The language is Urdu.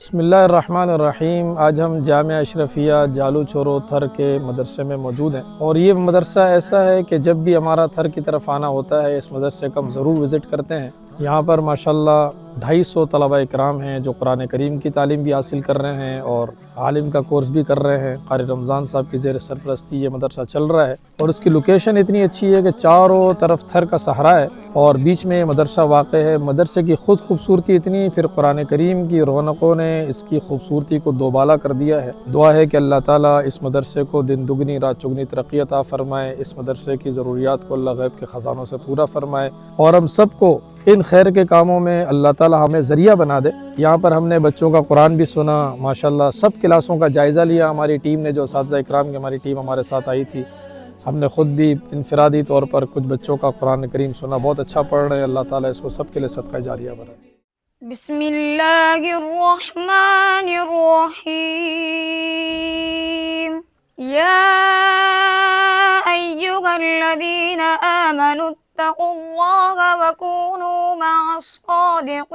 بسم اللہ الرحمن الرحیم۔ آج ہم جامعہ اشرفیہ جالو چورو تھر کے مدرسے میں موجود ہیں، اور یہ مدرسہ ایسا ہے کہ جب بھی ہمارا تھر کی طرف آنا ہوتا ہے اس مدرسے کا ہم ضرور وزٹ کرتے ہیں۔ یہاں پر ماشاءاللہ 250 طلبہ اکرام ہیں جو قرآن کریم کی تعلیم بھی حاصل کر رہے ہیں اور عالم کا کورس بھی کر رہے ہیں۔ قاری رمضان صاحب کی زیر سرپرستی یہ مدرسہ چل رہا ہے، اور اس کی لوکیشن اتنی اچھی ہے کہ چاروں طرف تھر کا صحرا ہے اور بیچ میں مدرسہ واقع ہے۔ مدرسے کی خود خوبصورتی اتنی، پھر قرآن کریم کی رونقوں نے اس کی خوبصورتی کو دوبالا کر دیا ہے۔ دعا ہے کہ اللہ تعالیٰ اس مدرسے کو دن دگنی رات چگنی ترقی عطا فرمائے، اس مدرسے کی ضروریات کو اللہ غیب کے خزانوں سے پورا فرمائے، اور ہم سب کو ان خیر کے کاموں میں اللہ تعالیٰ ہمیں ذریعہ بنا دے۔ یہاں پر ہم نے بچوں کا قرآن بھی سنا، ماشاءاللہ سب کلاسوں کا جائزہ لیا۔ ہماری ٹیم نے، جو اساتذہ اکرام کی ہماری ٹیم ہمارے ساتھ آئی تھی، ہم نے خود بھی انفرادی طور پر کچھ بچوں کا قرآن کریم سنا، بہت اچھا پڑھ رہے ہیں۔ اللہ تعالیٰ اس کو سب کے لیے صدقہ جاریہ بنائے۔ بسم اللہ الرحمن الرحیم۔ یا ایھا الذین آمنوا اتقوا اللہ وکونوا مع الصادقین۔